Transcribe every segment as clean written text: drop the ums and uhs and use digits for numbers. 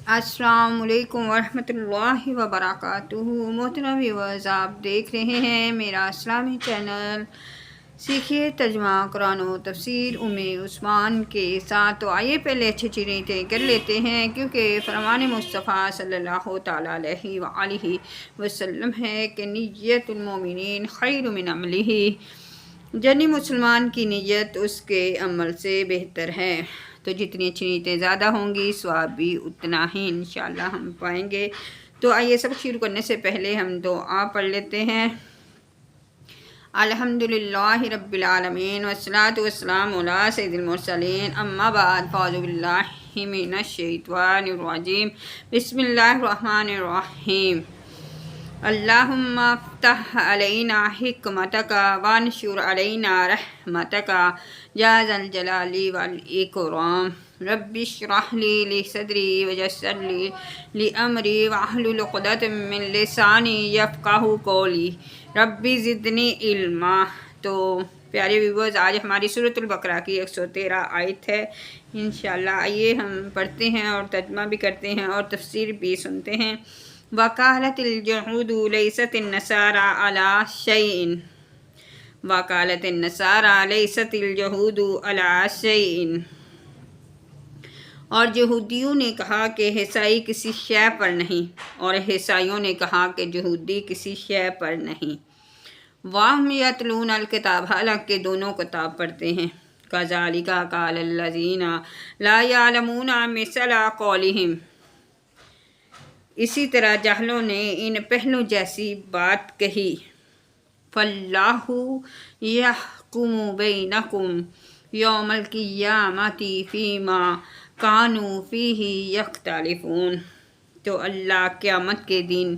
السلام علیکم ورحمۃ اللہ وبرکاتہ۔ محترم ویورز، آپ دیکھ رہے ہیں میرا اسلامی چینل سیکھیے ترجمہ قرآن و تفسیر عثمان کے ساتھ۔ تو آئیے پہلے اچھی نیتیں کر لیتے ہیں، کیونکہ فرمان مصطفیٰ صلی اللہ تعالیٰ علیہ وآلہ وسلم ہے کہ نیت المومنین خیر من عملہ، یعنی مسلمان کی نیت اس کے عمل سے بہتر ہے۔ تو جتنی اچھی نیتیں زیادہ ہوں گی ثواب بھی اتنا ہی انشاءاللہ ہم پائیں گے۔ تو آئیے سب شروع کرنے سے پہلے ہم دعا پڑھ لیتے ہیں۔ الحمدللہ رب العالمین والصلاة والسلام علی سید المرسلین، اما بعد، فاعوذ باللہ من الشیطان الرجیم، بسم اللہ الرحمن الرحیم۔ اللہم افتح علینا حکمتک وانشر علینا رحمتک یا ذا الجلال والاکرام۔ رب اشرح لی صدری ویسر لی امری واحلل عقدۃ من لسانی یفقہوا قولی، رب زدنی علما۔ تو پیارے ویورز، آج ہماری سورۃ البقرہ کی 113 آیت ہے انشاءاللہ۔ آئیے ہم پڑھتے ہیں اور ترجمہ بھی کرتے ہیں اور تفسیر بھی سنتے ہیں۔ وقالت اليہود لیست النصارى علی شیء، وقالت النصارى لیست اليہود علی شیء، اور یہودیوں نے کہا کہ عیسائی کسی شے پر نہیں، اور عیسائیوں نے کہا کہ یہودی کسی شے پر نہیں۔ وَهُمْ يَتْلُونَ الْكِتَابَ، حالانکہ دونوں کتاب پڑھتے ہیں۔ كَذَلِكَ قَالَ الَّذِينَ لَا يَعْلَمُونَ مِثْلَ قَوْلِهِمْ، اسی طرح جاہلوں نے ان پہلوں جیسی بات کہی۔ فَاللَّهُ يَحْكُمُ بَيْنَكُمْ يَوْمَ الْقِيَامَةِ فِيمَا كَانُوا فِيهِ يَخْتَلِفُونَ، تو اللہ قیامت کے دن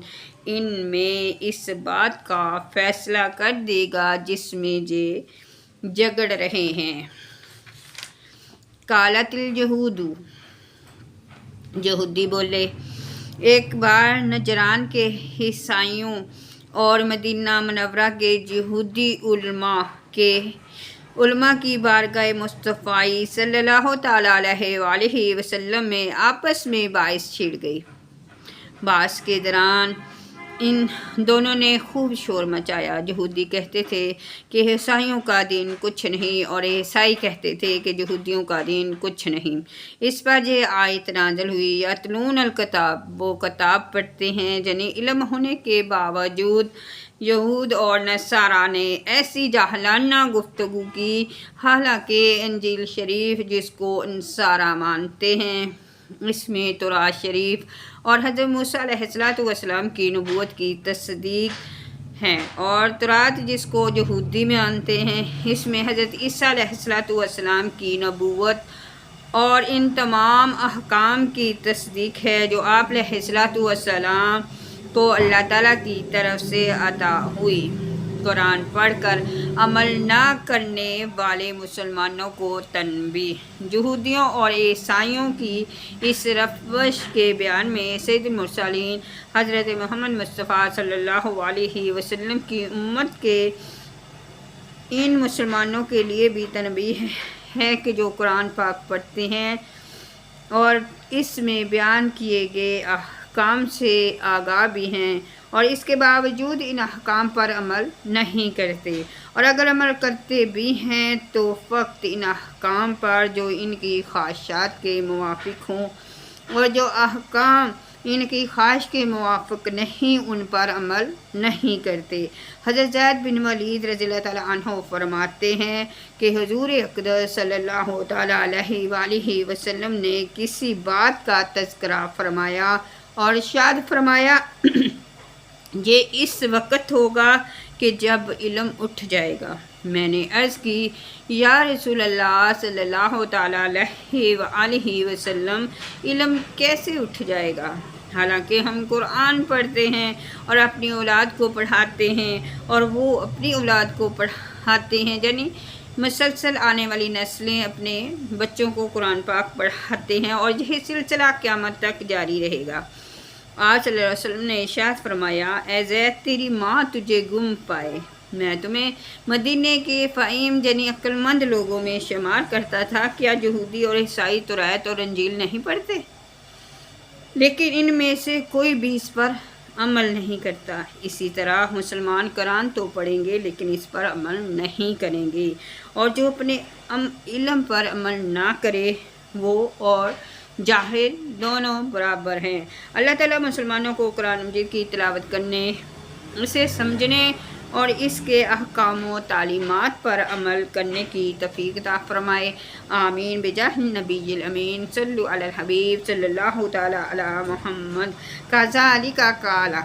ان میں اس بات کا فیصلہ کر دے گا جس میں یہ جھگڑ رہے ہیں۔ قالت اليہود، یہودی بولے، ایک بار نجران کے عیسائیوں اور مدینہ منورہ کے یہودی علماء کی بارگاہ مصطفیٰ صلی اللہ تعالیٰ علیہ وآلہ وسلم میں آپس میں باعث چھڑ گئی۔ بحث کے دوران ان دونوں نے خوب شور مچایا۔ یہودی کہتے تھے کہ عیسائیوں کا دین کچھ نہیں، اور عیسائی کہتے تھے کہ یہودیوں کا دین کچھ نہیں۔ اس پر یہ آیت نازل ہوئی، یتلون الکتاب، وہ کتاب پڑھتے ہیں، یعنی علم ہونے کے باوجود یہود اور نصارہ نے ایسی جاہلانہ گفتگو کی، حالانکہ انجیل شریف جس کو نصارہ مانتے ہیں، اس میں تورات شریف اور حضرت موسیٰ علیہ السلام کی نبوت کی تصدیق ہے، اور تورات جس کو یہودی مانتے ہیں، اس میں حضرت عیسیٰ علیہ السلام کی نبوت اور ان تمام احکام کی تصدیق ہے جو آپ علیہ السلام کو اللہ تعالیٰ کی طرف سے عطا ہوئی۔ قرآن پڑھ کر عمل نہ کرنے والے مسلمانوں کو تنبیہ۔ یہودیوں اور عیسائیوں کی اس روش کے بیان میں سید المرسلین حضرت محمد مصطفیٰ صلی اللہ علیہ وسلم کی امت کے ان مسلمانوں کے لیے بھی تنبیہ ہے کہ جو قرآن پاک پڑھتے ہیں اور اس میں بیان کیے گئے احکام سے آگاہ بھی ہیں، اور اس کے باوجود ان احکام پر عمل نہیں کرتے، اور اگر عمل کرتے بھی ہیں تو فقط ان احکام پر جو ان کی خواہشات کے موافق ہوں، اور جو احکام ان کی خواہش کے موافق نہیں ان پر عمل نہیں کرتے۔ حضرت زید بن ولید رضی اللہ تعالیٰ عنہ فرماتے ہیں کہ حضور اقدس صلی اللہ تعالیٰ علیہ وآلہ وسلم نے کسی بات کا تذکرہ فرمایا اور ارشاد فرمایا، یہ اس وقت ہوگا کہ جب علم اٹھ جائے گا۔ میں نے عرض کی، یا رسول اللہ صلی اللہ تعالیٰ علیہ وآلہ وسلم، علم کیسے اٹھ جائے گا؟ حالانکہ ہم قرآن پڑھتے ہیں اور اپنی اولاد کو پڑھاتے ہیں، اور وہ اپنی اولاد کو پڑھاتے ہیں، یعنی مسلسل آنے والی نسلیں اپنے بچوں کو قرآن پاک پڑھاتے ہیں، اور یہی سلسلہ قیامت تک جاری رہے گا۔ آپ صلی اللہ علیہ وسلم نے ارشاد فرمایا، اے زید، تیری ماں تجھے گم پائے، میں تمہیں مدینے کے فہیم یعنی عقل مند لوگوں میں شمار کرتا تھا، کیا یہودی اور عیسائی تورات اور انجیل نہیں پڑھتے؟ لیکن ان میں سے کوئی بھی اس پر عمل نہیں کرتا۔ اسی طرح مسلمان قرآن تو پڑھیں گے لیکن اس پر عمل نہیں کریں گے، اور جو اپنے علم پر عمل نہ کرے وہ اور جاہل دونوں برابر ہیں۔ اللہ تعالیٰ مسلمانوں کو قرآن مجید کی تلاوت کرنے، اسے سمجھنے اور اس کے احکام و تعلیمات پر عمل کرنے کی توفیق عطا فرمائے، آمین بجاہ النبی الامین صلو علی الحبیب صلی اللہ تعالی علی محمد۔ کذالک قال،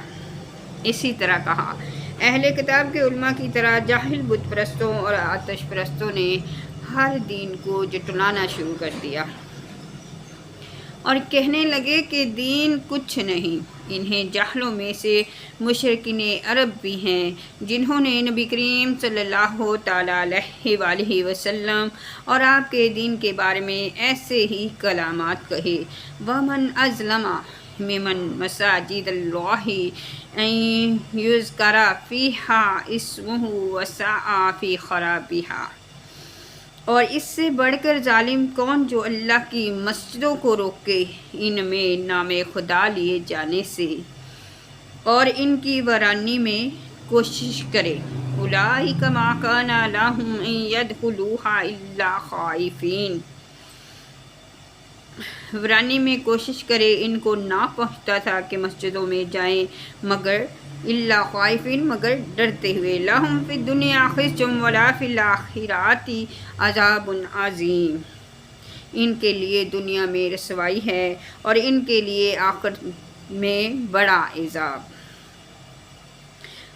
اسی طرح کہا، اہل کتاب کے علماء کی طرح جاہل بت پرستوں اور آتش پرستوں نے ہر دین کو جٹلانا شروع کر دیا اور کہنے لگے کہ دین کچھ نہیں۔ انہیں جاہلوں میں سے مشرکین عرب بھی ہیں جنہوں نے نبی کریم صلی اللہ تعالیٰ علیہ وآلہ وسلم اور آپ کے دین کے بارے میں ایسے ہی کلامات کہے۔ وَمَنْ أَظْلَمَ مِمَّنْ مَسَاجِدَ اللَّهِ أَن يُذْكَرَ فِيهَا اسْمُهُ وَسَعَىٰ فِي خَرَابِهَا، اور اس سے بڑھ کر ظالم کون جو اللہ کی مسجدوں کو روکے ان میں نام خدا لیے جانے سے اور ان کی ویرانی میں کوشش کرے۔ اولئک ما کان لہم ان یدخلوہا الا خائفین، ویرانی میں کوشش کرے، ان کو نہ پہنچتا تھا کہ مسجدوں میں جائیں مگر الا خائفین، مگر ڈرتے ہوئے۔ لہم فی الدنیا خزی ولا فی الآخرۃ عذاب عظیم، ان کے لیے دنیا میں رسوائی ہے اور ان کے لیے آخرت میں بڑا عذاب۔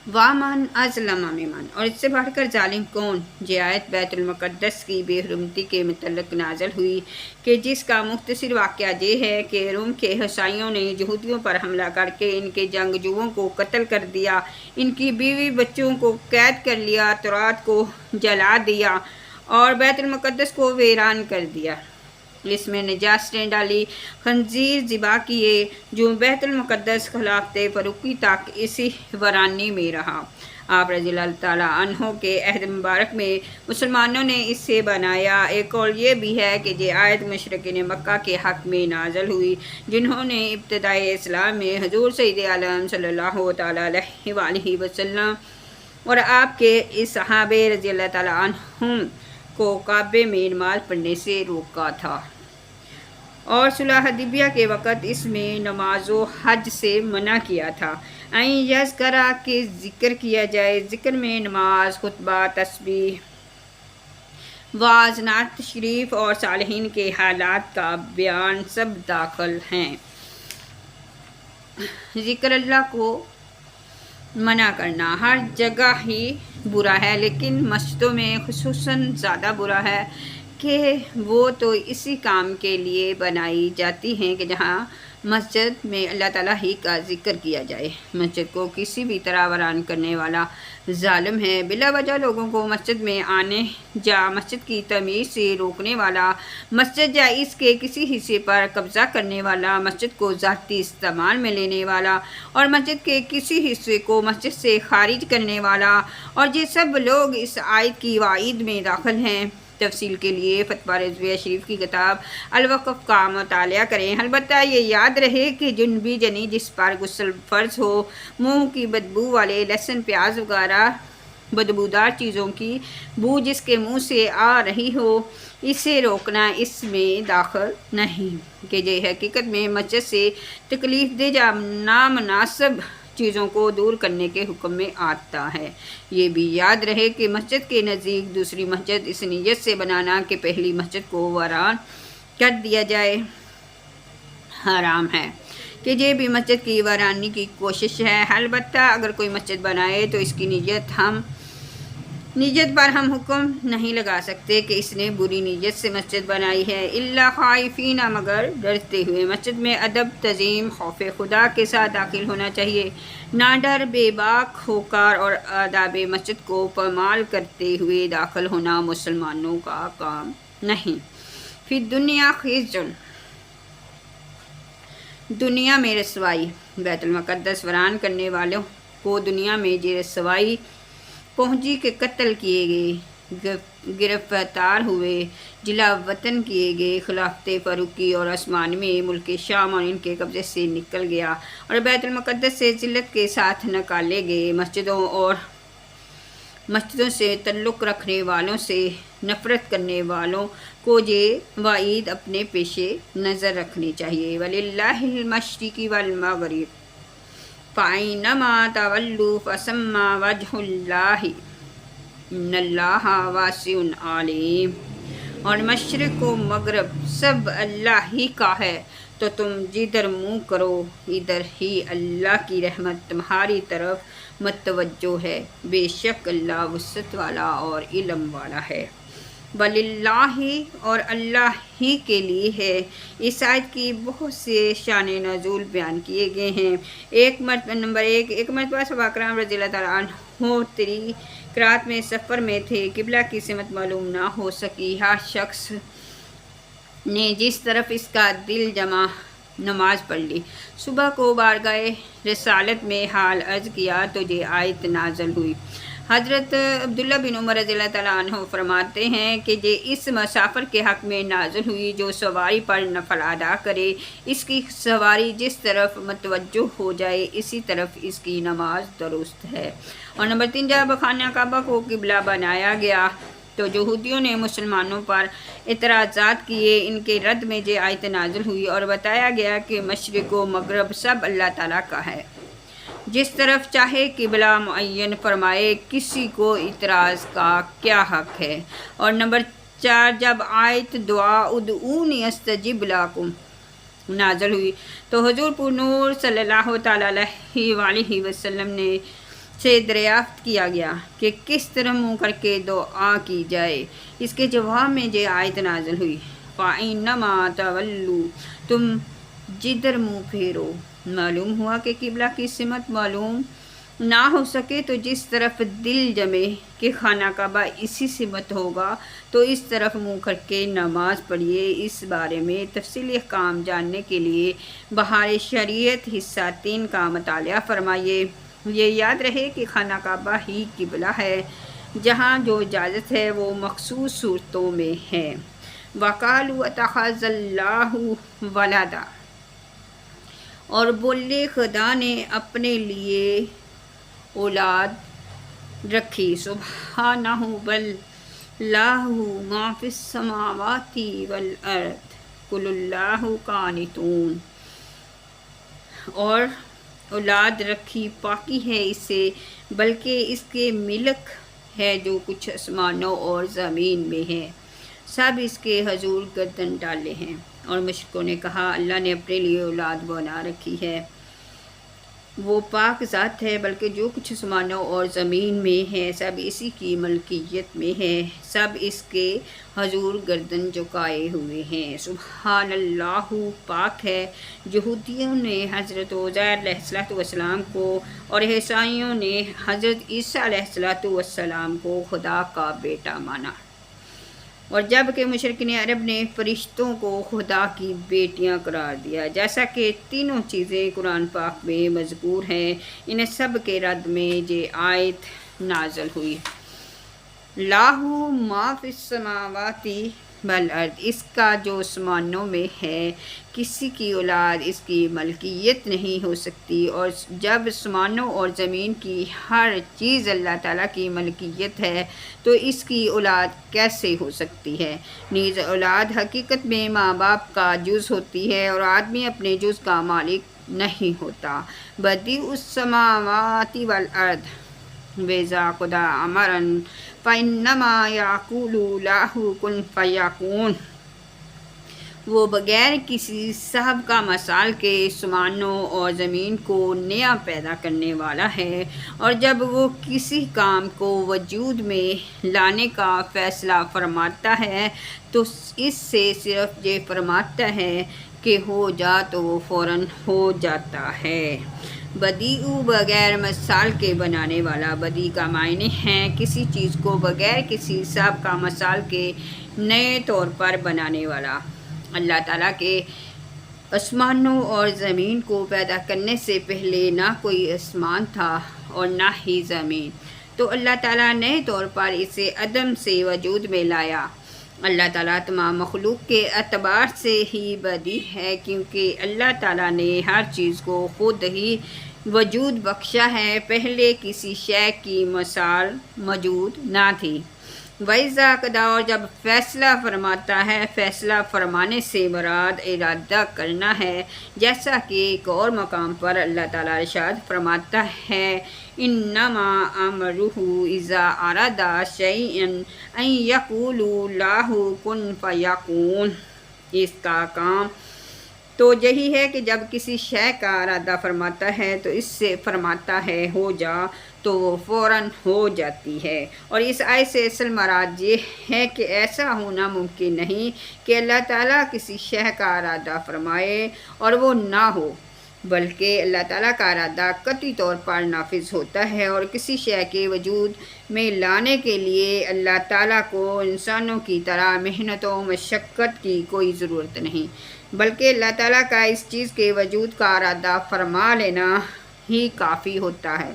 وَمَنْ أَظْلَمَ مِمَّنْ، اور اس سے بڑھ کر ظالم کون؟ یہ آیت بیت المقدس کی بے حرمتی کے متعلق نازل ہوئی کہ جس کا مختصر واقعہ یہ ہے کہ روم کے عیسائیوں نے یہودیوں پر حملہ کر کے ان کے جنگجوؤں کو قتل کر دیا، ان کی بیوی بچوں کو قید کر لیا، تورات کو جلا دیا اور بیت المقدس کو ویران کر دیا، اس میں نجاستیں ڈالی، خنزیر ذبح کیے، جو بیت المقدس خلافت فاروقی تک اسی ویرانی میں رہا۔ آپ رضی اللہ تعالیٰ عنہ کے عہد مبارک میں مسلمانوں نے اس سے بنایا۔ ایک قول یہ بھی ہے کہ یہ آیت مشرکین مکہ کے حق میں نازل ہوئی جنہوں نے ابتدائی اسلام میں حضور سید عالم صلی اللہ تعالیٰ علیہ وآلہ وسلم اور آپ کے صحابہ رضی اللہ تعالیٰ عنہم کو کعبے میں نماز پڑھنے سے روکا تھا، اور صلح حدیبیہ کے وقت اس میں نماز و حج سے منع کیا تھا۔ این یذکرہ کہ ذکر کیا جائے، ذکر میں نماز، خطبہ، تسبیح، وعظ، نعت شریف اور صالحین کے حالات کا بیان سب داخل ہیں۔ ذکر اللہ کو منع کرنا ہر جگہ ہی برا ہے، لیکن مسجدوں میں خصوصاً زیادہ برا ہے کہ وہ تو اسی کام کے لیے بنائی جاتی ہیں کہ جہاں مسجد میں اللہ تعالیٰ ہی کا ذکر کیا جائے۔ مسجد کو کسی بھی طرح ویران کرنے والا ظالم ہے، بلا وجہ لوگوں کو مسجد میں آنے یا مسجد کی تعمیر سے روکنے والا، مسجد یا اس کے کسی حصے پر قبضہ کرنے والا، مسجد کو ذاتی استعمال میں لینے والا اور مسجد کے کسی حصے کو مسجد سے خارج کرنے والا، اور یہ سب لوگ اس آیت کی وعید میں داخل ہیں۔ تفصیل کے لیے فتویٰ رضویہ شریف کی کتاب الوقف کا مطالعہ کریں۔ البتہ یہ یاد رہے کہ جنبی جنی جس پر غسل فرض ہو، منہ کی بدبو والے لہسن، پیاز وغیرہ بدبودار چیزوں کی بو جس کے منہ سے آ رہی ہو، اسے روکنا اس میں داخل نہیں کہ یہ حقیقت میں مسجد سے تکلیف دہ یا نامناسب چیزوں کو دور کرنے کے حکم میں آتا ہے۔ یہ بھی یاد رہے کہ مسجد کے نزدیک دوسری مسجد اس نیت سے بنانا کہ پہلی مسجد کو ویران کر دیا جائے حرام ہے، کہ یہ بھی مسجد کی ویرانی کی کوشش ہے۔ البتہ اگر کوئی مسجد بنائے تو اس کی نیت پر ہم حکم نہیں لگا سکتے کہ اس نے بری نیت سے مسجد بنائی ہے، الا خائفین، مگر ڈرتے ہوئے۔ مسجد میں ادب، تعظیم، خوف خدا کے ساتھ داخل ہونا چاہیے، نہ ڈر بے باک ہو کر اور آداب مسجد کو پامال کرتے ہوئے داخل ہونا مسلمانوں کا کام نہیں۔ فی الدنیا خزی، دنیا میں رسوائی، بیت المقدس ویران کرنے والوں کو دنیا میں یہ رسوائی پہنچی کہ قتل کیے گئے، گرفتار ہوئے، جلا وطن کیے گئے، خلافت فاروقی اور عثمانی میں ملک شام اور ان کے قبضے سے نکل گیا اور بیت المقدس سے ذلت کے ساتھ نکالے گئے۔ مسجدوں سے تعلق رکھنے والوں سے نفرت کرنے والوں کو یہ وعید اپنے پیش نظر رکھنی چاہیے۔ وَلِلَّهِ الْمَشْرِقِ وَالْمَغْرِبِ فَأَيْنَمَا تَوَلُّوا فَثَمَّ وَجْهُ اللَّهِ إِنَّ اللَّهَ وَاسِعٌ عَلِيمٌ۔ اور مشرق و مغرب سب اللہ ہی کا ہے، تو تم جدھر منہ کرو ادھر ہی اللہ کی رحمت تمہاری طرف متوجہ ہے، بے شک اللہ وسعت والا اور علم والا ہے۔ وَلِلَّهِ اور اللہ ہی کے لیے ہے۔ اس آیت کی بہت سے شان نزول بیان کیے گئے ہیں۔ ایک مرتبہ صحابہ کرام رضی اللہ تعالیٰ عنہ تری قرات میں سفر میں تھے، قبلہ کی سمت معلوم نہ ہو سکی۔ ہر شخص نے جس طرف اس کا دل جمع نماز پڑھ لی۔ صبح کو بارگاہ رسالت میں حال عرض کیا تو یہ آیت نازل ہوئی۔ حضرت عبداللہ بن عمر رضی اللہ تعالیٰ عنہ فرماتے ہیں کہ یہ اس مسافر کے حق میں نازل ہوئی جو سواری پر نفل ادا کرے، اس کی سواری جس طرف متوجہ ہو جائے اسی طرف اس کی نماز درست ہے۔ اور نمبر 3، جب خانہ کعبہ کو قبلہ بنایا گیا تو یہودیوں نے مسلمانوں پر اعتراضات کیے، ان کے رد میں یہ آیت نازل ہوئی اور بتایا گیا کہ مشرق و مغرب سب اللہ تعالیٰ کا ہے، جس طرف چاہے قبلہ معین فرمائے، کسی کو اعتراض کا کیا حق ہے۔ اور نمبر 4، جب آیت دعا ادعونی استجب لکم نازل ہوئی تو حضور پر نور صلی اللہ تعالیٰ علیہ وآلہ وسلم نے سے دریافت کیا گیا کہ کس طرح منہ کر کے دعا کی جائے۔ اس کے جواب میں یہ آیت نازل ہوئی، فَإِنَّمَا تَوَلُّوا تم جدھر منہ پھیرو۔ معلوم ہوا کہ قبلہ کی سمت معلوم نہ ہو سکے تو جس طرف دل جمے کہ خانہ کعبہ اسی سمت ہوگا تو اس طرف منہ کر کے نماز پڑھیے۔ اس بارے میں تفصیلی احکام جاننے کے لیے بہار شریعت حصہ 3 کا مطالعہ فرمائیے۔ یہ یاد رہے کہ خانہ کعبہ ہی قبلہ ہے، جہاں جو اجازت ہے وہ مخصوص صورتوں میں ہے۔ وَقَالُوا اتَّخَذَ اللَّهُ وَلَدًا اور بولے خدا نے اپنے لیے اولاد رکھی۔ سبحانہ بل لہ ما فی السماوات والارض کل اللہ قانتون۔ اور اولاد رکھی پاکی ہے اس سے، بلکہ اس کے ملک ہے جو کچھ آسمانوں اور زمین میں ہے، سب اس کے حضور گردن ڈالے ہیں۔ اور مشرکوں نے کہا اللہ نے اپنے لیے اولاد بنا رکھی ہے، وہ پاک ذات ہے، بلکہ جو کچھ آسمانوں اور زمین میں ہے سب اسی کی ملکیت میں ہے، سب اس کے حضور گردن جھکائے ہوئے ہیں۔ سبحان اللہ پاک ہے۔ یہودیوں نے حضرت عزیر علیہ السلام کو اور عیسائیوں نے حضرت عیسیٰ علیہ السلام کو خدا کا بیٹا مانا، اور جب کہ مشرکین عرب نے فرشتوں کو خدا کی بیٹیاں قرار دیا۔ جیسا کہ تینوں چیزیں قرآن پاک میں مذکور ہیں، ان سب کے رد میں یہ آیت نازل ہوئی۔ لاہ ما فی السماوات والارض، اس کا جو آسمانوں میں ہے، کسی کی اولاد اس کی ملکیت نہیں ہو سکتی، اور جب آسمانوں اور زمین کی ہر چیز اللہ تعالیٰ کی ملکیت ہے تو اس کی اولاد کیسے ہو سکتی ہے؟ نیز اولاد حقیقت میں ماں باپ کا جز ہوتی ہے اور آدمی اپنے جز کا مالک نہیں ہوتا۔ بدیع السماوات والارض وَإِذَا قَضَىٰ أَمْرًا فَإِنَّمَا يَقُولُ لَهُ كُن فَيَكُونُ۔ وہ بغیر کسی سابقہ مثال کے آسمانوں اور زمین کو نیا پیدا کرنے والا ہے، اور جب وہ کسی کام کو وجود میں لانے کا فیصلہ فرماتا ہے تو اس سے صرف یہ فرماتا ہے کہ ہو جا تو وہ فوراً ہو جاتا ہے۔ بدیع بغیر مثال کے بنانے والا۔ بدیع کا معنی ہے کسی چیز کو بغیر کسی سابقہ مثال کے نئے طور پر بنانے والا۔ اللہ تعالیٰ کے آسمانوں اور زمین کو پیدا کرنے سے پہلے نہ کوئی آسمان تھا اور نہ ہی زمین، تو اللہ تعالیٰ نئے طور پر اسے عدم سے وجود میں لایا۔ اللہ تعالیٰ تمام مخلوق کے اعتبار سے ہی بدیع ہے، کیونکہ اللہ تعالیٰ نے ہر چیز کو خود ہی وجود بخشا ہے، پہلے کسی شے کی مثال موجود نہ تھی۔ وَإِذَا قَضَىٰ، اور جب فیصلہ فرماتا ہے، فیصلہ فرمانے سے مراد ارادہ کرنا ہے، جیسا کہ ایک اور مقام پر اللہ تعالیٰ ارشاد فرماتا ہے اِنَّمَا أَمْرُهُ إِذَا أَرَادَ شَيْئًا أَن يَقُولَ لَهُ كُن فَيَكُونُ، اس کا کام تو یہی ہے کہ جب کسی شے کا ارادہ فرماتا ہے تو اس سے فرماتا ہے ہو جا، تو وہ فوراً ہو جاتی ہے۔ اور اس آیت سے اصل مراد یہ ہے کہ ایسا ہونا ممکن نہیں کہ اللہ تعالیٰ کسی شے کا ارادہ فرمائے اور وہ نہ ہو، بلکہ اللہ تعالیٰ کا ارادہ قطعی طور پر نافذ ہوتا ہے، اور کسی شے کے وجود میں لانے کے لیے اللہ تعالیٰ کو انسانوں کی طرح محنت و مشقت کی کوئی ضرورت نہیں، بلکہ اللہ تعالیٰ کا اس چیز کے وجود کا ارادہ فرما لینا ہی کافی ہوتا ہے۔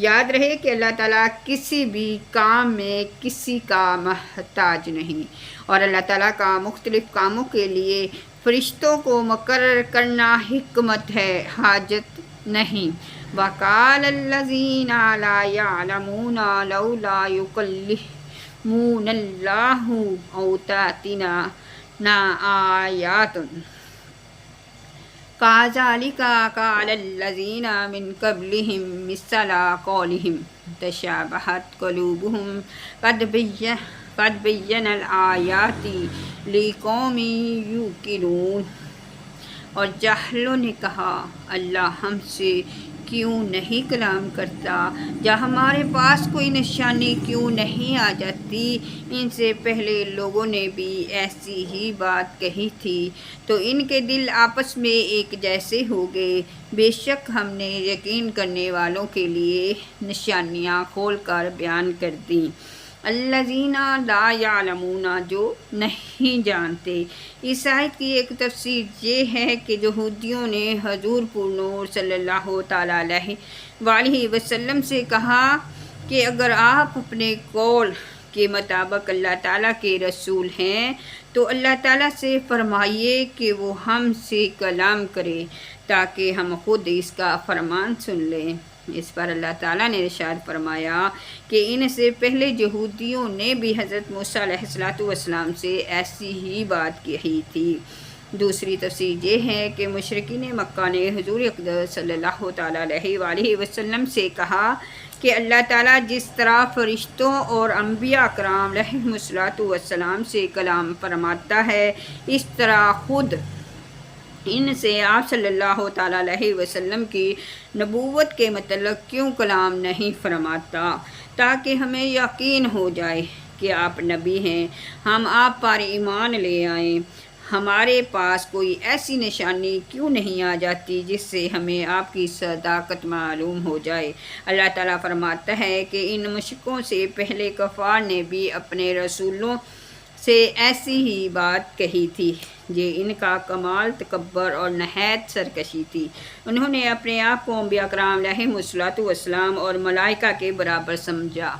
یاد رہے کہ اللہ تعالیٰ کسی بھی کام میں کسی کا محتاج نہیں، اور اللہ تعالیٰ کا مختلف کاموں کے لیے فرشتوں کو مقرر کرنا حکمت ہے، حاجت نہیں۔ وَقَالَ الَّذِينَ لَا يَعْلَمُونَ لَوْلَا يُكَلِّمُونَ اللَّهُ أَوْ تَأْتِينَا آيَاتٌ كَذَلِكَ قَالَ الَّذِينَ مِن قَبْلِهِم مِّثْلَ قَوْلِهِمْ تَشَابَهَتْ قُلُوبُهُمْ قَدْ بَيَّنَا الْآيَاتِ لِقَوْمٍ يُوقِنُونَ۔ اور جاہلوں نے کہا اللہ ہم سے کیوں نہیں کلام کرتا، یا ہمارے پاس کوئی نشانی کیوں نہیں آ جاتی؟ ان سے پہلے لوگوں نے بھی ایسی ہی بات کہی تھی، تو ان کے دل آپس میں ایک جیسے ہو گئے۔ بے شک ہم نے یقین کرنے والوں کے لیے نشانیاں کھول کر بیان کر دیں۔ الذین لا یعلمون، جو نہیں جانتے۔ اس آیت کی ایک تفسیر یہ ہے کہ یہودیوں نے حضور پر نور صلی اللہ تعالیٰ علیہ وآلہ وسلم سے کہا کہ اگر آپ اپنے قول کے مطابق اللہ تعالیٰ کے رسول ہیں تو اللہ تعالیٰ سے فرمائیے کہ وہ ہم سے کلام کرے تاکہ ہم خود اس کا فرمان سن لیں۔ اس پر اللہ تعالیٰ نے ارشاد فرمایا کہ ان سے پہلے یہودیوں نے بھی حضرت موسیٰ علیہ السلام سے ایسی ہی بات کہی تھی۔ دوسری تفسیر یہ ہے کہ مشرکین مکہ نے حضور اقدس صلی اللہ تعالیٰ علیہ وآلہ وسلم سے کہا کہ اللہ تعالیٰ جس طرح فرشتوں اور انبیاء کرام علیہم السلام سے کلام فرماتا ہے، اس طرح خود ان سے آپ صلی اللہ تعالیٰ علیہ وسلم کی نبوت کے متعلق کیوں کلام نہیں فرماتا، تاکہ ہمیں یقین ہو جائے کہ آپ نبی ہیں، ہم آپ پر ایمان لے آئیں۔ ہمارے پاس کوئی ایسی نشانی کیوں نہیں آ جاتی جس سے ہمیں آپ کی صداقت معلوم ہو جائے۔ اللہ تعالیٰ فرماتا ہے کہ ان مشرکوں سے پہلے کفار نے بھی اپنے رسولوں سے ایسی ہی بات کہی تھی۔ یہ ان کا کمال تکبر اور نہایت سرکشی تھی۔ انہوں نے اپنے آپ کو انبیاء کرام علیہم السلام اور ملائکہ کے برابر سمجھا۔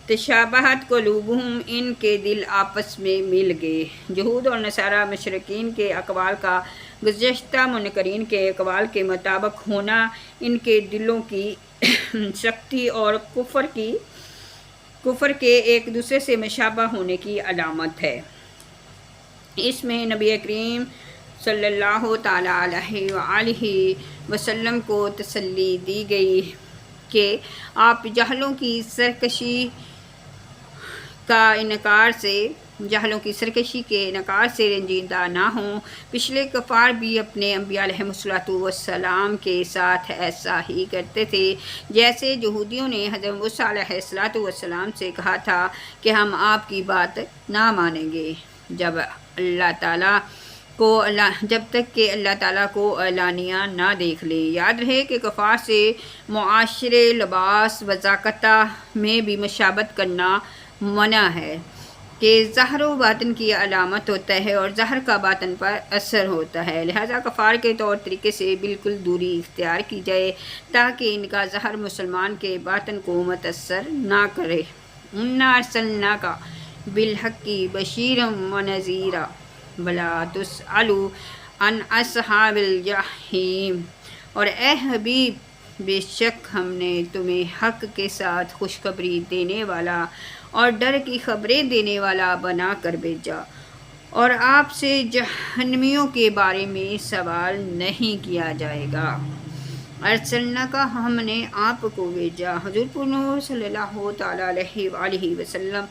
تشابہت قلوبہم، ان کے دل آپس میں مل گئے۔ یہود اور نصارہ مشرکین کے اقوال کا گزشتہ منکرین کے اقوال کے مطابق ہونا ان کے دلوں کی سختی اور کفر کے ایک دوسرے سے مشابہ ہونے کی علامت ہے۔ اس میں نبی کریم صلی اللہ تعالیٰ علیہ وآلہ وسلم کو تسلی دی گئی کہ آپ جہلوں کی سرکشی کے انکار سے رنجیدہ نہ ہوں۔ پچھلے کفار بھی اپنے انبیاء علیہم السلام کے ساتھ ایسا ہی کرتے تھے، جیسے یہودیوں نے حضرت موسیٰ علیہ السلام سے کہا تھا کہ ہم آپ کی بات نہ مانیں گے جب تک کہ اللہ تعالیٰ کو اعلانیہ نہ دیکھ لیں۔ یاد رہے کہ کفار سے معاشرے، لباس، وضاقتہ میں بھی مشابہت کرنا منع ہے۔ کہ ظاہر و باطن کی علامت ہوتا ہے اور ظاہر کا باطن پر اثر ہوتا ہے، لہذا کفار کے طور طریقے سے بالکل دوری اختیار کی جائے تاکہ ان کا ظاہر مسلمان کے باطن کو متاثر نہ کرے۔ اِنَّا أَرْسَلْنَاكَ بِالْحَقِّ بَشِيرًا وَنَذِيرًا وَلَا تُسْأَلُ عَنْ أَصْحَابِ الْجَحِيمِ، اور اے حبیب بے شک ہم نے تمہیں حق کے ساتھ خوشخبری دینے والا اور ڈر کی خبریں دینے والا بنا کر بھیجا، اور آپ سے جہنمیوں کے بارے میں سوال نہیں کیا جائے گا۔ ارسلنا کا ہم نے آپ کو بھیجا، حضور پر نور صلی اللہ تعالیٰ علیہ وآلہ وسلم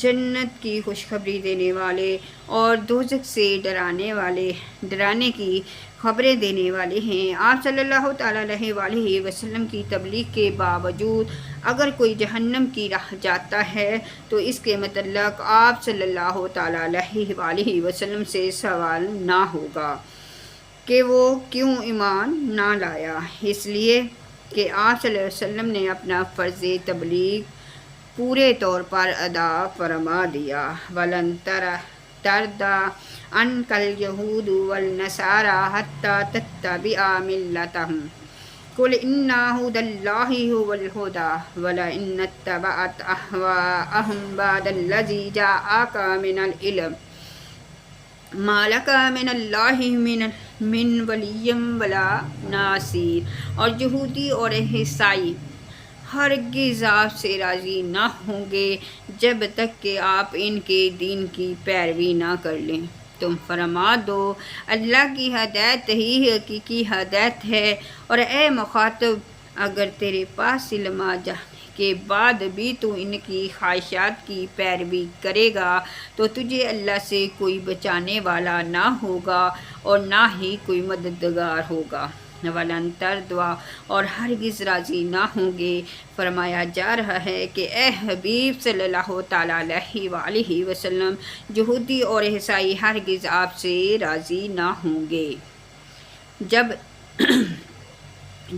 جنت کی خوشخبری دینے والے اور دوزخ سے ڈرانے کی خبریں دینے والے ہیں۔ آپ صلی اللہ تعالیٰ علیہ وآلہ وسلم کی تبلیغ کے باوجود اگر کوئی جہنم کی راہ جاتا ہے تو اس کے متعلق آپ صلی اللہ تعالیٰ علیہ وآلہ وسلم سے سوال نہ ہوگا کہ وہ کیوں ایمان نہ لایا، اس لیے کہ آپ صلی اللہ علیہ وسلم نے اپنا فرض تبلیغ پورے طور پر ادا فرما دیا۔ وَلَن تَرْضَىٰ عَنْكَ الْيَهُودُ وَالنَّصَارَىٰ حَتَّىٰ تَتَّبِعَ مِلَّتَهُمْ قُلْ إِنَّ هُدَى اللَّهِ هُوَ الْهُدَىٰ وَلَئِنِ اتَّبَعْتَ أَهْوَاءَهُمْ بَعْدَ الَّذِي جَاءَكَ مِنَ الْعِلْمِ مَا لَكَ مِنَ اللَّهِ مِنْ وَلِيٍّ وَلَا نَاصِرٍ، اور یہودی اور عیسائی ہرگز آپ سے راضی نہ ہوں گے جب تک کہ آپ ان کے دین کی پیروی نہ کر لیں۔ تم فرما دو اللہ کی ہدایت ہی حقیقی ہدایت ہے، اور اے مخاطب اگر تیرے پاس علم آ جانے کے بعد بھی تو ان کی خواہشات کی پیروی کرے گا تو تجھے اللہ سے کوئی بچانے والا نہ ہوگا اور نہ ہی کوئی مددگار ہوگا۔ وَلَن تَرْضَىٰ، اور ہرگز راضی نہ ہوں گے۔ فرمایا جا رہا ہے کہ اے حبیب صلی اللہ تعالیٰ علیہ وآلہ وسلم یہودی اور عیسائی ہرگز آپ سے راضی نہ ہوں گے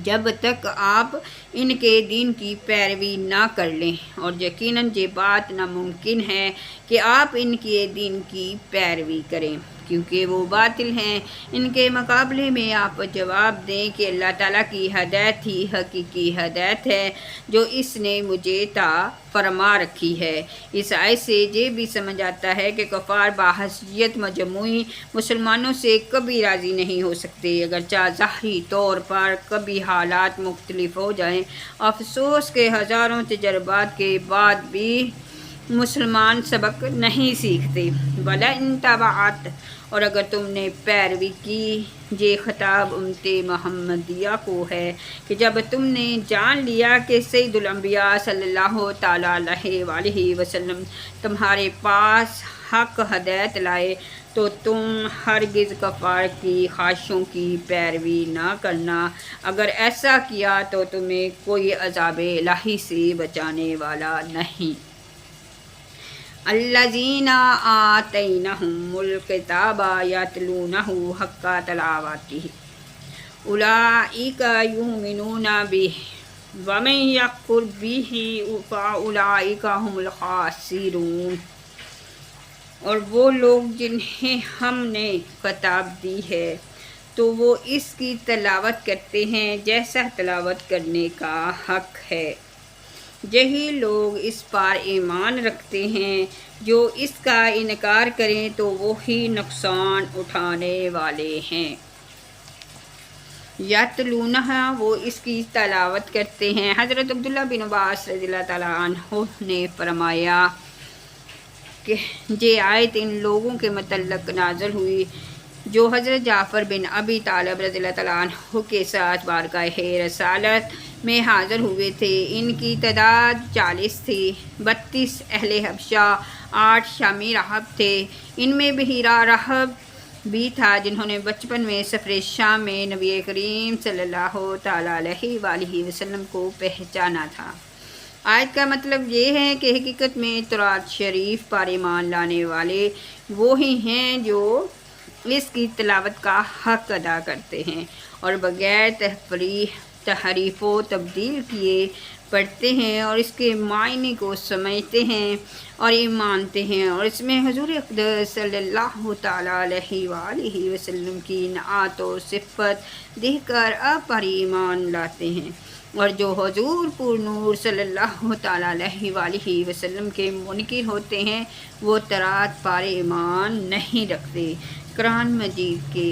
جب تک آپ ان کے دین کی پیروی نہ کر لیں، اور یقیناً یہ بات ناممکن ہے کہ آپ ان کے دین کی پیروی کریں کیونکہ وہ باطل ہیں۔ ان کے مقابلے میں آپ جواب دیں کہ اللہ تعالیٰ کی ہدایت ہی حقیقی ہدایت ہے جو اس نے مجھے عطا فرما رکھی ہے۔ اس آیت سے یہ بھی سمجھ آتا ہے کہ کفار بحیثیت مجموعی مسلمانوں سے کبھی راضی نہیں ہو سکتے، اگرچہ ظاہری طور پر کبھی حالات مختلف ہو جائیں۔ افسوس کہ ہزاروں تجربات کے بعد بھی مسلمان سبق نہیں سیکھتے۔ وَلَئِن اتَّبَعْتَ، اور اگر تم نے پیروی کی، یہ خطاب امت محمدیہ کو ہے کہ جب تم نے جان لیا کہ سید الانبیاء صلی اللہ تعالیٰ علیہ وآلہ وسلم تمہارے پاس حق ہدایت لائے تو تم ہرگز کفار کی خواہشوں کی پیروی نہ کرنا، اگر ایسا کیا تو تمہیں کوئی عذاب الہی سے بچانے والا نہیں۔ الذین آتیناہم الکتاب یتلونہ حق تلاوتہ اولئک یؤمنون بہ ومن یکفر بہ فاولئک ھم الخاسرون، اور وہ لوگ جنہیں ہم نے کتاب دی ہے تو وہ اس کی تلاوت کرتے ہیں جیسا تلاوت کرنے کا حق ہے، یہی لوگ اس پر ایمان رکھتے ہیں، جو اس کا انکار کریں تو وہی نقصان اٹھانے والے ہیں۔ یتلونہ، وہ اس کی تلاوت کرتے ہیں۔ حضرت عبداللہ بن عباس رضی اللہ تعالیٰ عنہ نے فرمایا کہ یہ آیت ان لوگوں کے متعلق نازل ہوئی جو حضرت جعفر بن ابی طالب رضی اللہ تعالیٰ عنہ کے ساتھ بارگاہ رسالت میں حاضر ہوئے تھے۔ ان کی تعداد 40 تھی، 32 اہل حبشہ، 8 شامی راہب تھے۔ ان میں بحیرہ راہب بھی تھا جنہوں نے بچپن میں سفر شام میں نبی کریم صلی اللہ تعالیٰ علیہ وآلہ وسلم کو پہچانا تھا۔ آیت کا مطلب یہ ہے کہ حقیقت میں تورات شریف پر ایمان لانے والے وہی ہیں جو اس کی تلاوت کا حق ادا کرتے ہیں اور بغیر تحریف و تبدیل کیے پڑھتے ہیں اور اس کے معنی کو سمجھتے ہیں اور یہ مانتے ہیں، اور اس میں حضور اقدس صلی اللہ تعالیٰ علیہ وآلہ وسلم کی نعت و صفت دیکھ کر آپ پر ایمان لاتے ہیں، اور جو حضور پر نور صلی اللہ تعالیٰ علیہ وآلہ وسلم کے منکر ہوتے ہیں وہ ترات پر ایمان نہیں رکھتے۔ قرآن مجید کے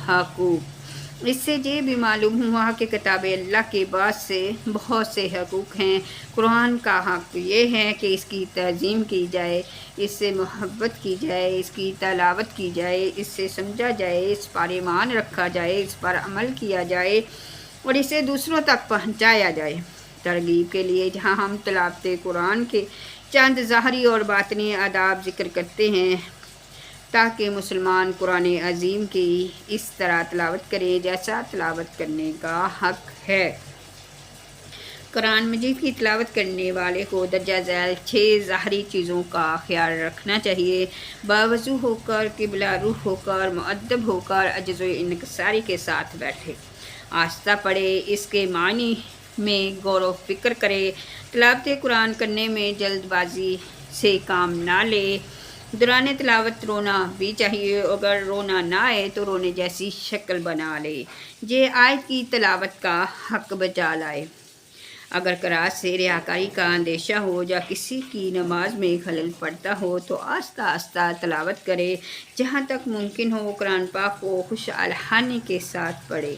حقوق، اس سے یہ بھی معلوم ہوا کہ کتاب اللہ کے بعد سے بہت سے حقوق ہیں۔ قرآن کا حق یہ ہے کہ اس کی تعظیم کی جائے، اس سے محبت کی جائے، اس کی تلاوت کی جائے، اس سے سمجھا جائے، اس پر ایمان رکھا جائے، اس پر عمل کیا جائے اور اسے دوسروں تک پہنچایا جائے۔ ترغیب کے لیے جہاں ہم تلاوت قرآن کے چند ظاہری اور باطنی آداب ذکر کرتے ہیں تاکہ مسلمان قرآن عظیم کی اس طرح تلاوت کرے جیسا تلاوت کرنے کا حق ہے۔ قرآن مجید کی تلاوت کرنے والے کو درجہ ذیل 6 ظاہری چیزوں کا خیال رکھنا چاہیے۔ باوضو ہو کر، قبلہ روح ہو کر، مؤدب ہو کر، عجز و انکساری کے ساتھ بیٹھے، آہستہ پڑھے، اس کے معنی میں غور و فکر کرے، تلاوت قرآن کرنے میں جلد بازی سے کام نہ لے۔ دوران تلاوت رونا بھی چاہیے، اگر رونا نہ آئے تو رونے جیسی شکل بنا لے، یہ آیت کی تلاوت کا حق بجا لائے۔ اگر قرأت سے ریاکاری کا اندیشہ ہو یا کسی کی نماز میں خلل پڑتا ہو تو آہستہ آہستہ تلاوت کرے، جہاں تک ممکن ہو قرآن پاک کو خوش الحانی کے ساتھ پڑھے۔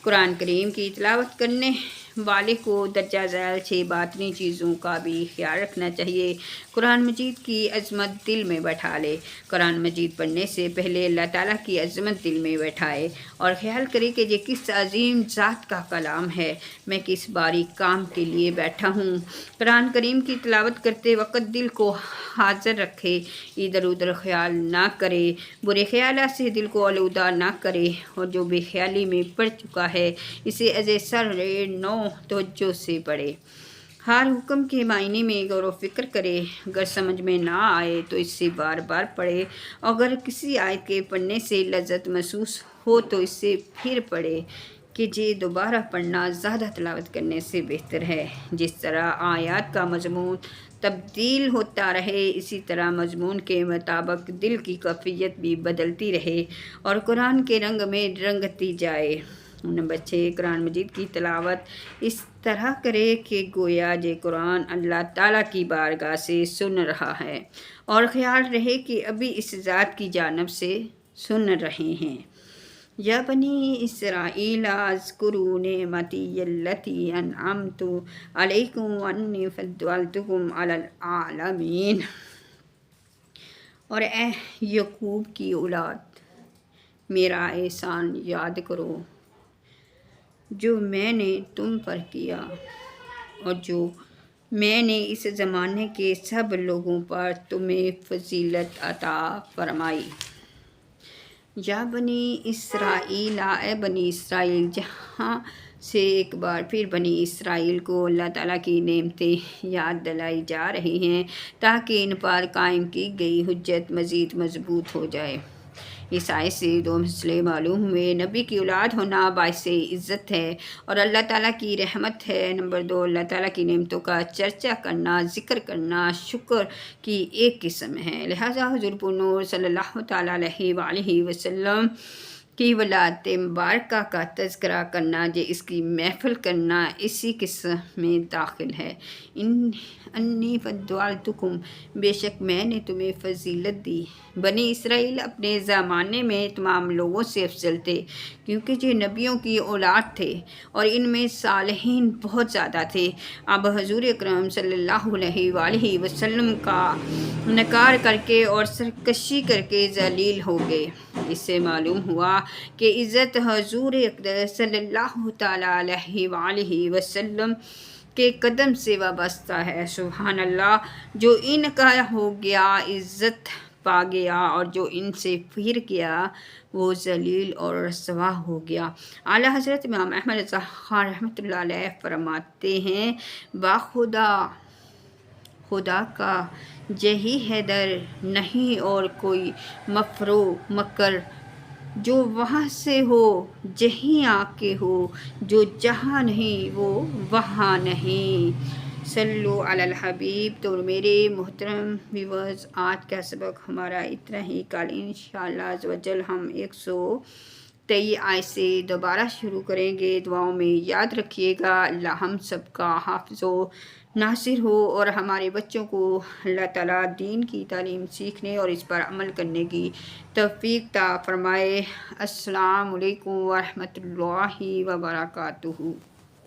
قرآن کریم کی تلاوت کرنے والے کو درجہ ذیل 6 باطنی چیزوں کا بھی خیال رکھنا چاہیے۔ قرآن مجید کی عظمت دل میں بٹھا لے، قرآن مجید پڑھنے سے پہلے اللہ تعالیٰ کی عظمت دل میں بیٹھائے اور خیال کرے کہ یہ کس عظیم ذات کا کلام ہے، میں کس باریک کام کے لیے بیٹھا ہوں۔ قرآن کریم کی تلاوت کرتے وقت دل کو حاضر رکھے، ادھر ادھر خیال نہ کرے، برے خیالات سے دل کو آلودہ نہ کرے، اور جو بے خیالی میں پڑ چکا ہے اسے ازے سر نو توجہ سے پڑھے۔ ہر حکم کے معنی میں غور و فکر کرے، اگر سمجھ میں نہ آئے تو اس سے بار بار پڑھے، اگر کسی آیت کے پڑھنے سے لذت محسوس ہو تو اس سے پھر پڑھے کہ یہ دوبارہ پڑھنا زیادہ تلاوت کرنے سے بہتر ہے۔ جس طرح آیات کا مضمون تبدیل ہوتا رہے اسی طرح مضمون کے مطابق دل کی کیفیت بھی بدلتی رہے اور قرآن کے رنگ میں رنگتی جائے۔ نمبر 6، قرآن مجید کی تلاوت اس طرح کرے کہ گویا یہ قرآن اللہ تعالیٰ کی بارگاہ سے سن رہا ہے اور خیال رہے کہ ابھی اس ذات کی جانب سے سن رہے ہیں۔ یا بنی اسرائیل اذکروا نعمتی التی انعمت علیکم وانی فضلتکم علی العالمین، اور اے یعقوب کی اولاد، میرا احسان یاد کرو جو میں نے تم پر کیا اور جو میں نے اس زمانے کے سب لوگوں پر تمہیں فضیلت عطا فرمائی۔ یا بنی اسرائیل، اے بنی اسرائیل، جہاں سے ایک بار پھر بنی اسرائیل کو اللہ تعالیٰ کی نعمتیں یاد دلائی جا رہی ہیں تاکہ ان پر قائم کی گئی حجت مزید مضبوط ہو جائے۔ اس آیت سے 2 مسئلے معلوم ہوئے۔ نبی کی اولاد ہونا باعث عزت ہے اور اللہ تعالیٰ کی رحمت ہے۔ نمبر 2، اللہ تعالیٰ کی نعمتوں کا چرچا کرنا، ذکر کرنا شکر کی ایک قسم ہے، لہٰذا حضور پر نور صلی اللہ تعالیٰ علیہ وآلہ وسلم کی ولادت مبارکہ کا تذکرہ کرنا، یہ اس کی محفل کرنا اسی قسم میں داخل ہے۔ انی فضلتکم، بے شک میں نے تمہیں فضیلت دی۔ بنی اسرائیل اپنے زمانے میں تمام لوگوں سے افضل تھے کیونکہ یہ نبیوں کی اولاد تھے اور ان میں صالحین بہت زیادہ تھے۔ اب حضور اکرم صلی اللہ علیہ وآلہ وسلم کا نکار کر کے اور سرکشی کر کے ذلیل ہو گئے۔ اس سے معلوم ہوا کہ عزت حضور اقدس صلی اللہ تعالیٰ علیہ وآلہ وسلم کے قدم سے وابستہ ہے۔ سبحان اللہ، جو ان کا ہو گیا عزت پا گیا اور جو ان سے پھر گیا وہ ذلیل اور رسوا ہو گیا۔ اعلیٰ حضرت امام احمد ظاہر رحمۃ اللہ علیہ فرماتے ہیں، خدا کا یہی ہے در نہیں اور کوئی مفر و مکر جو وہاں سے ہو جہیں آ کے ہو، جو جہاں نہیں وہ وہاں نہیں۔ صلو علی الحبیب۔ تو میرے محترم ویورز، آج کا سبق ہمارا اتنا ہی۔ کل انشاءاللہ عز و جل ہم 123 آیت سے دوبارہ شروع کریں گے۔ دعاؤں میں یاد رکھیے گا۔ اللہ ہم سب کا حافظ و ناصر ہو، اور ہمارے بچوں کو اللہ تعالیٰ دین کی تعلیم سیکھنے اور اس پر عمل کرنے کی توفیق عطا فرمائے۔ السلام علیکم ورحمۃ اللہ وبرکاتہ۔